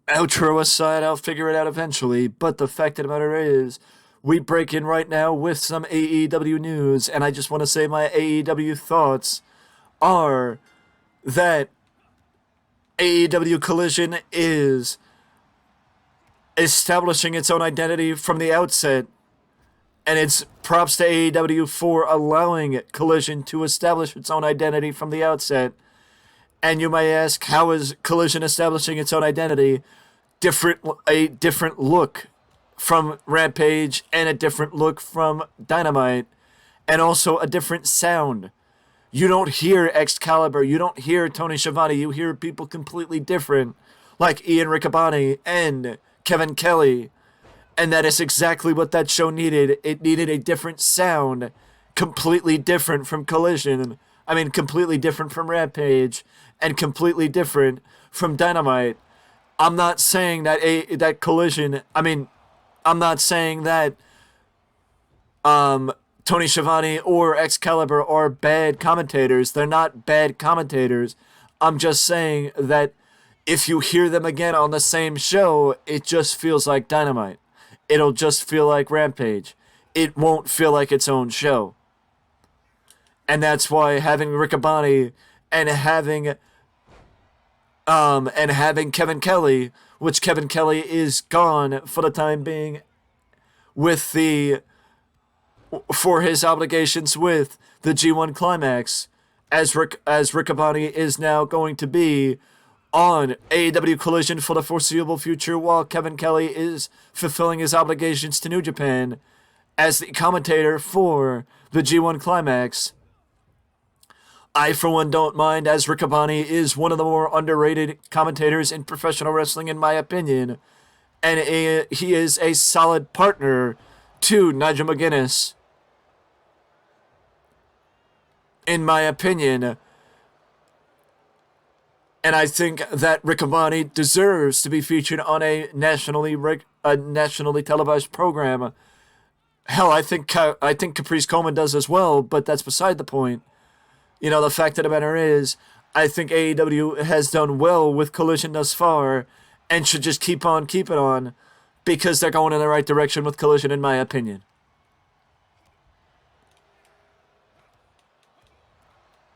Outro aside, I'll figure it out eventually, but the fact of the matter is, we break in right now with some AEW news, and I just want to say my AEW thoughts are that AEW Collision is establishing its own identity from the outset, and it's props to AEW for allowing Collision to establish its own identity from the outset. And you may ask, how is Collision establishing its own identity? A different look from Rampage and a different look from Dynamite, and also a different sound. You don't hear Excalibur, you don't hear Tony Schiavone, you hear people completely different, like Ian Riccaboni and Kevin Kelly, and that is exactly what that show needed. It needed a different sound, completely different from Collision. I mean, completely different from Rampage, and completely different from Dynamite. I'm not saying that Collision. I mean, I'm not saying that Tony Schiavone or Excalibur are bad commentators. They're not bad commentators. I'm just saying that if you hear them again on the same show, it just feels like Dynamite. It'll just feel like Rampage. It won't feel like its own show. And that's why having Riccaboni and having Kevin Kelly, which Kevin Kelly is gone for the time being with the for his obligations with the G1 Climax, as Riccaboni is now going to be on AEW Collision for the foreseeable future, while Kevin Kelly is fulfilling his obligations to New Japan as the commentator for the G1 Climax. I, for one, don't mind, as Riccaboni is one of the more underrated commentators in professional wrestling, in my opinion, and he is a solid partner to Nigel McGuinness, in my opinion. And I think that Riccaboni deserves to be featured on a nationally televised program. Hell, I think Caprice Coleman does as well, but that's beside the point. You know, the fact of the matter is, I think AEW has done well with Collision thus far, and should just keep on keeping on, because they're going in the right direction with Collision, in my opinion.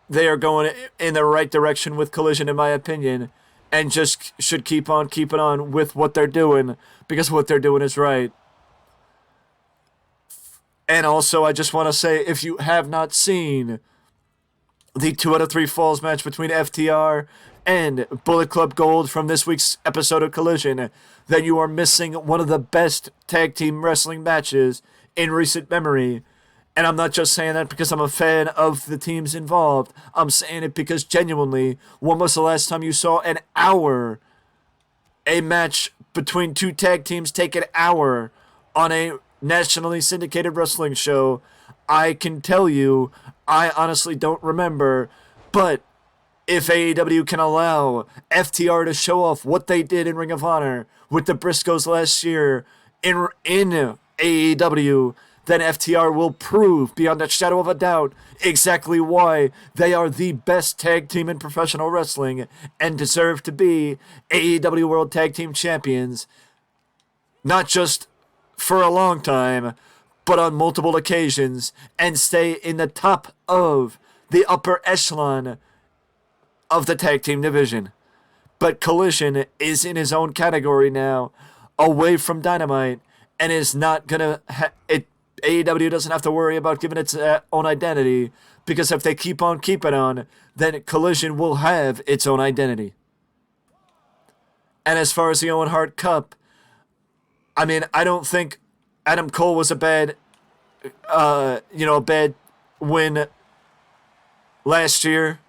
They are going in the right direction with Collision, in my opinion, and just should keep on keeping on with what they're doing, because what they're doing is right. And also, I just want to say, if you have not seen the 2 out of 3 falls match between FTR and Bullet Club Gold from this week's episode of Collision, then you are missing one of the best tag team wrestling matches in recent memory. And I'm not just saying that because I'm a fan of the teams involved. I'm saying it because genuinely, when was the last time you saw a match between two tag teams take an hour on a nationally syndicated wrestling show? I can tell you, I honestly don't remember, but if AEW can allow FTR to show off what they did in Ring of Honor with the Briscoes last year in AEW, then FTR will prove beyond a shadow of a doubt exactly why they are the best tag team in professional wrestling and deserve to be AEW World Tag Team Champions, not just for a long time, but on multiple occasions, and stay in the top of the upper echelon of the tag team division. But Collision is in his own category now, away from Dynamite, and is not gonna. AEW doesn't have to worry about giving its own identity, because if they keep on keeping on, then Collision will have its own identity. And as far as the Owen Hart Cup, I mean, I don't think Adam Cole was a bad win last year.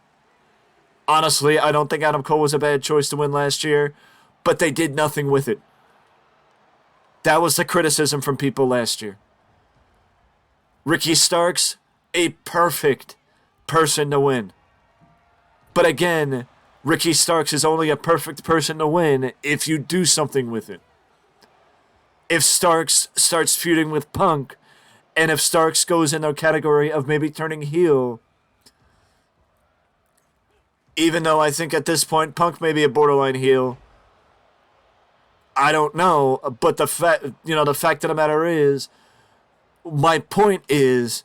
Honestly, I don't think Adam Cole was a bad choice to win last year, but they did nothing with it. That was the criticism from people last year. Ricky Starks, a perfect person to win. But again, Ricky Starks is only a perfect person to win if you do something with it. If Starks starts feuding with Punk, and if Starks goes in the category of maybe turning heel, even though I think at this point Punk may be a borderline heel, I don't know, but the fact of the matter is, my point is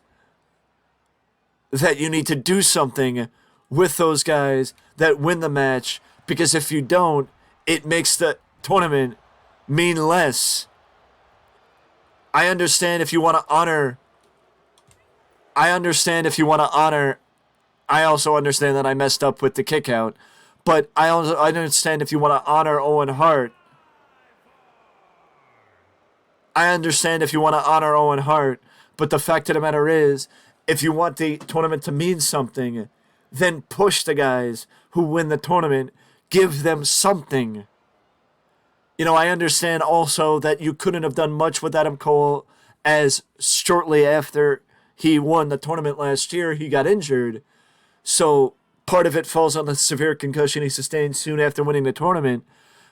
that you need to do something with those guys that win the match, because if you don't, it makes the tournament mean less. I understand if you want to honor. I understand if you want to honor. I also understand that I messed up with the kick out, but I understand if you want to honor Owen Hart. I understand if you want to honor Owen Hart, but the fact of the matter is, if you want the tournament to mean something, then push the guys who win the tournament. Give them something. I understand also that you couldn't have done much with Adam Cole, as shortly after he won the tournament last year, he got injured. So part of it falls on the severe concussion he sustained soon after winning the tournament.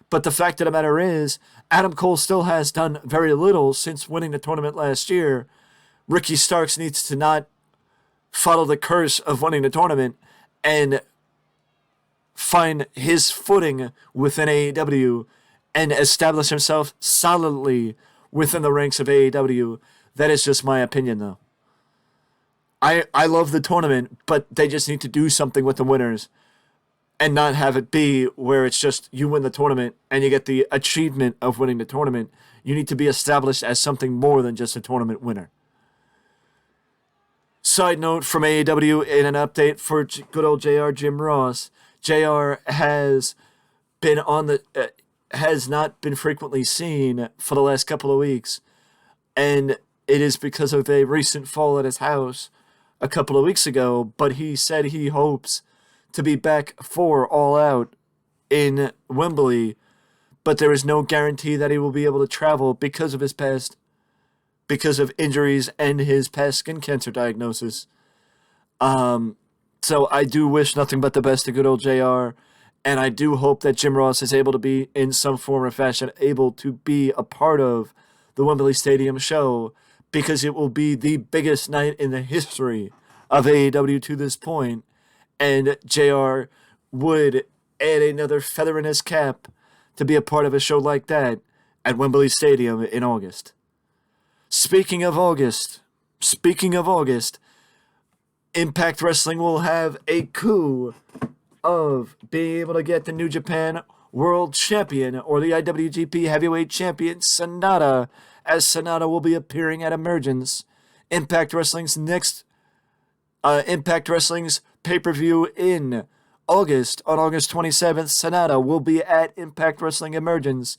But the fact of the matter is, Adam Cole still has done very little since winning the tournament last year. Ricky Starks needs to not follow the curse of winning the tournament and find his footing within AEW and establish himself solidly within the ranks of AEW. That is just my opinion, though. I love the tournament, but they just need to do something with the winners and not have it be where it's just you win the tournament and you get the achievement of winning the tournament. You need to be established as something more than just a tournament winner. Side note from AEW in an update for good old JR Jim Ross. JR has been has not been frequently seen for the last couple of weeks, and it is because of a recent fall at his house a couple of weeks ago, but he said he hopes to be back for All Out in Wembley, but there is no guarantee that he will be able to travel because of injuries and his past skin cancer diagnosis. So I do wish nothing but the best to good old JR, and I do hope that Jim Ross is able to be, in some form or fashion, able to be a part of the Wembley Stadium show, because it will be the biggest night in the history of AEW to this point, and JR would add another feather in his cap to be a part of a show like that at Wembley Stadium in August. Speaking of August, Impact Wrestling will have a coup of being able to get the New Japan World Champion, or the IWGP Heavyweight Champion, Sonata, as Sonata will be appearing at Emergence, Impact Wrestling's pay-per-view in August. On August 27th, Sonata will be at Impact Wrestling Emergence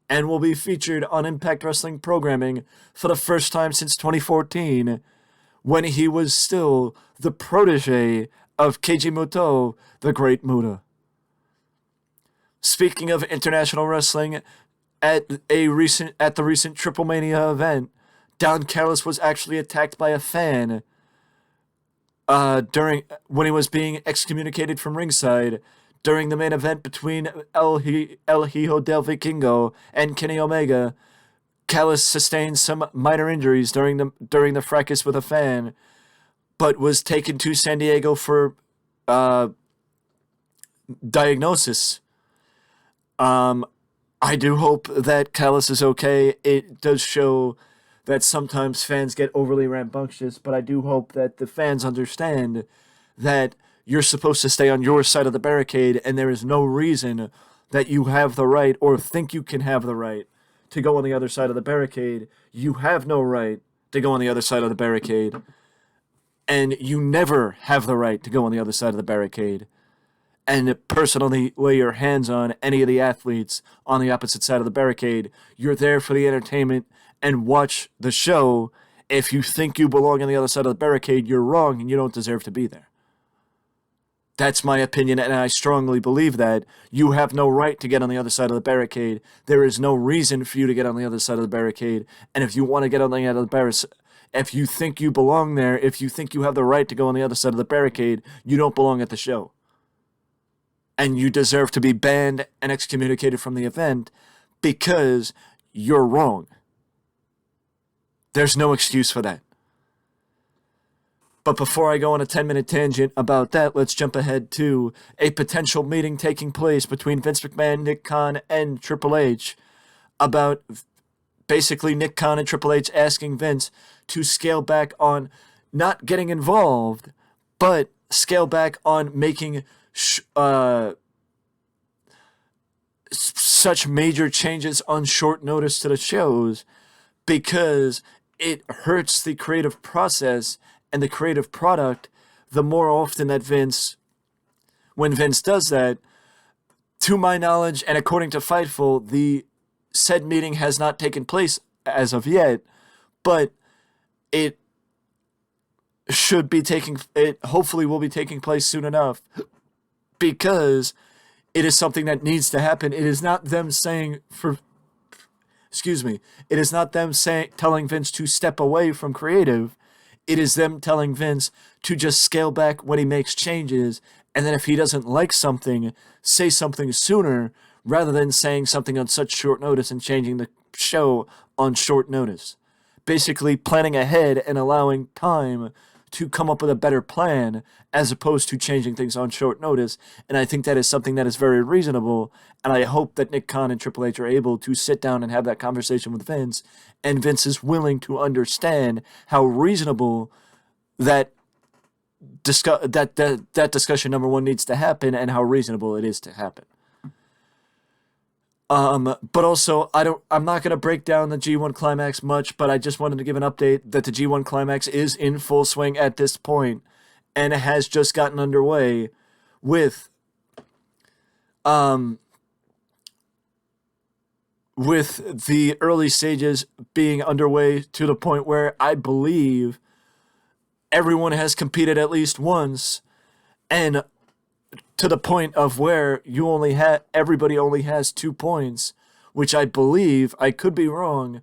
and will be featured on Impact Wrestling programming for the first time since 2014, when he was still the protege of Keiji Muto, the Great Muta. Speaking of international wrestling, at the recent Triple Mania event, Don Callis was actually attacked by a fan when he was being excommunicated from ringside during the main event between El Hijo del Vikingo and Kenny Omega. Callis sustained some minor injuries during the fracas with a fan, but was taken to San Diego for diagnosis. I do hope that Callis is okay. It does show that sometimes fans get overly rambunctious, but I do hope that the fans understand that you're supposed to stay on your side of the barricade, and there is no reason that you have the right or think you can have the right to go on the other side of the barricade. You have no right to go on the other side of the barricade, and you never have the right to go on the other side of the barricade and personally lay your hands on any of the athletes on the opposite side of the barricade. You're there for the entertainment and watch the show. If you think you belong on the other side of the barricade, you're wrong and you don't deserve to be there. That's my opinion, and I strongly believe that you have no right to get on the other side of the barricade. There is no reason for you to get on the other side of the barricade, and if you want to get on the other barricade, if you think you belong there, if you think you have the right to go on the other side of the barricade, you don't belong at the show. And you deserve to be banned and excommunicated from the event because you're wrong. There's no excuse for that. But before I go on a 10-minute tangent about that, let's jump ahead to a potential meeting taking place between Vince McMahon, Nick Khan, and Triple H. about basically Nick Khan and Triple H asking Vince to scale back on not getting involved, but scale back on making such major changes on short notice to the shows, because it hurts the creative process and the creative product the more often that when Vince does that. To my knowledge, and according to Fightful, the said meeting has not taken place as of yet, but it hopefully will be taking place soon enough, because it is something that needs to happen. It is not them it is not them telling Vince to step away from creative. It is them telling Vince to just scale back when he makes changes, and then if he doesn't like something, say something sooner, rather than saying something on such short notice and changing the show on short notice. Basically planning ahead and allowing time to come up with a better plan, as opposed to changing things on short notice. And I think that is something that is very reasonable, and I hope that Nick Khan and Triple H are able to sit down and have that conversation with Vince, and Vince is willing to understand how reasonable that discussion, number one, needs to happen, and how reasonable it is to happen. But also, I'm not going to break down the G1 Climax much, but I just wanted to give an update that the G1 Climax is in full swing at this point, and it has just gotten underway with the early stages being underway to the point where I believe everyone has competed at least once, and to the point of where everybody only has 2 points, which I believe, I could be wrong,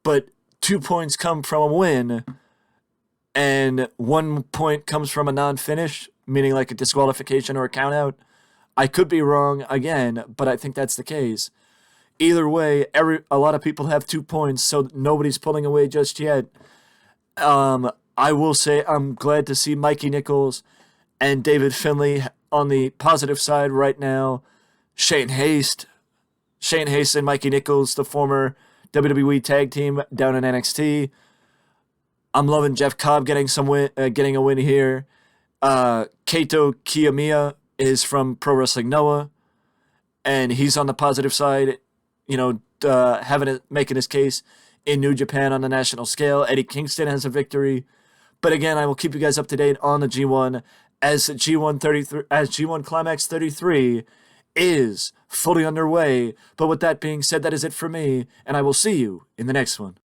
but 2 points come from a win, and 1 point comes from a non-finish, meaning like a disqualification or a countout. I could be wrong again, but I think that's the case. Either way, a lot of people have 2 points, so nobody's pulling away just yet. I will say I'm glad to see Mikey Nichols and David Finlay on the positive side right now. Shane Haste and Mikey Nichols, the former WWE tag team down in NXT. I'm loving Jeff Cobb getting a win here. Kaito Kiyomiya is from Pro Wrestling Noah, and he's on the positive side, making his case in New Japan on the national scale. Eddie Kingston has a victory. But again, I will keep you guys up to date on the G1 as G1 Climax 33 is fully underway. But with that being said, that is it for me, and I will see you in the next one.